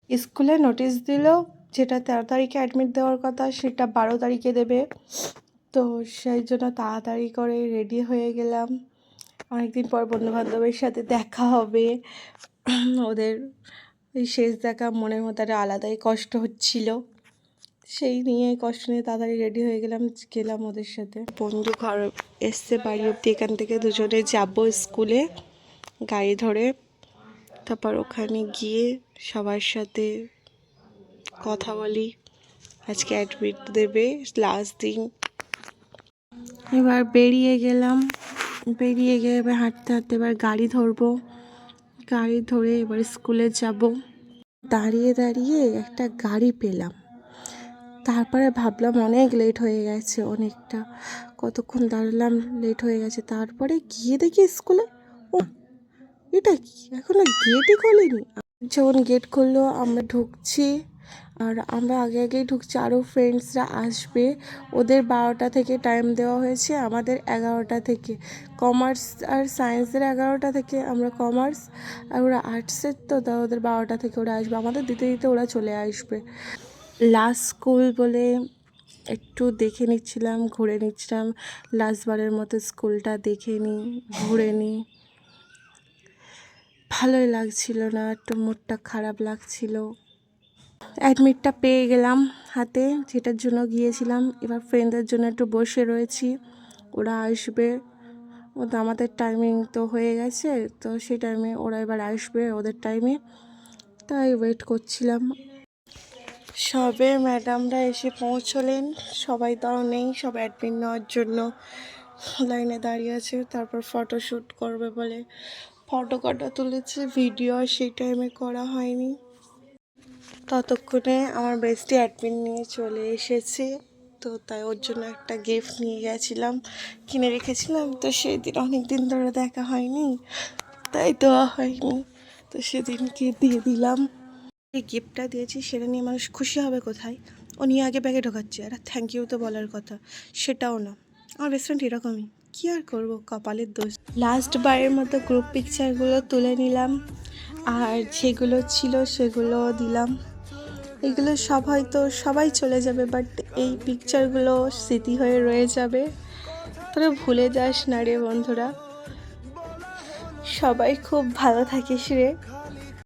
স্কুলে নোটিশ দিল, যেটা 13 তারিখে অ্যাডমিট দেওয়ার কথা সেটা 12 তারিখে দেবে। তো সেই জন্য তাড়াতাড়ি করে রেডি হয়ে গেলাম। অনেকদিন পর বন্ধুবান্ধবের সাথে দেখা হবে। ওদের এই শেষ দেখা, মনের মধ্যে একটা আলাদাই কষ্ট হচ্ছিল। সেই নিয়ে কষ্ট নিয়ে তাড়াতাড়ি রেডি হয়ে গেলাম ওদের সাথে। বন্ধু ঘর এসছে বাড়ি অব্দি, এখান থেকে দুজনে যাব স্কুলে গাড়ি ধরে। তারপর ওখানে গিয়ে সবার সাথে কথা বলি। আজকে অ্যাডমিট দেবে, লাস্ট দিন। এবার বেরিয়ে গেলাম, বেরিয়ে গিয়ে এবার হাঁটতে হাঁটতে এবার গাড়ি ধরবো। গাড়ি ধরে এবার স্কুলে যাব। দাঁড়িয়ে দাঁড়িয়ে একটা গাড়ি পেলাম। তারপরে ভাবলাম অনেক লেট হয়ে গেছে, অনেকটা কতক্ষণ দাঁড়ালাম, লেট হয়ে গেছে। তারপরে গিয়ে দেখি স্কুলে, ও এটা কি, এখনো গেটই খোলেনি। যখন গেট খুললো আমরা ঢুকছি, আর আমরা আগে আগেই ঢুকছি, আরও ফ্রেন্ডসরা আসবে। ওদের 12টা থেকে টাইম দেওয়া হয়েছে, আমাদের 11টা থেকে। কমার্স আর সায়েন্সের 11টা থেকে, আমরা কমার্স, আর ওরা আর্টসের, তো ওদের 12টা থেকে ওরা আসবে। আমাদের দিতে দিতে ওরা চলে আসবে। লাস্ট স্কুল বলে একটু দেখে নিচ্ছিলাম, ঘুরে নিচ্ছিলাম। লাস্টবারের মতো স্কুলটা দেখে নিই, ঘুরে নিই। ভালোই লাগছিল না, একটু মুডটা খারাপ লাগছিল। অ্যাডমিটটা পেয়ে গেলাম হাতে, যেটার জন্য গিয়েছিলাম। এবার ফ্রেন্ডদের জন্য একটু বসে রয়েছি, ওরা আসবে। ও তো আমাদের টাইমিং তো হয়ে গেছে, তো সেই টাইমে ওরা এবার আসবে ওদের টাইমে, তাই ওয়েট করছিলাম। সবে ম্যাডামরা এসে পৌঁছলেন, সবাই তাও নেই, সব অ্যাডমিট নেওয়ার জন্য লাইনে দাঁড়িয়ে আছে। তারপর ফটোশ্যুট করবে বলে ফটো কটা তুলেছে, ভিডিও সেই টাইমে করা হয়নি। ততক্ষণে আমার বেস্টি অ্যাডমিট নিয়ে চলে এসেছে, তো তাই ওর জন্য একটা গিফট নিয়ে গেছিলাম, কিনে রেখেছিলাম। তো সেদিন অনেক দিন ধরে দেখা হয়নি, তাই দেওয়া হয়নি, তো সেদিনকে দিয়ে দিলাম। এই গিফটটা দিয়েছি সেটা নিয়ে মানুষ খুশি হবে কোথায়, ও নিয়ে আগে ব্যাগে ঢোকাচ্ছে। আর থ্যাংক ইউ তো বলার কথা, সেটাও না। আমার বেস্ট ফ্রেন্ড এরকমই, কী আর করবো, কপালের দোষ। লাস্ট বারের মতো গ্রুপ পিকচারগুলো তুলে নিলাম, আর যেগুলো ছিল সেগুলো দিলাম। এগুলো সব হয়তো সবাই চলে যাবে, বাট এই পিকচারগুলো স্মৃতি হয়ে রয়ে যাবে। তোরা ভুলে যাস না রে বন্ধুরা। সবাই খুব ভালো থাকিস রে।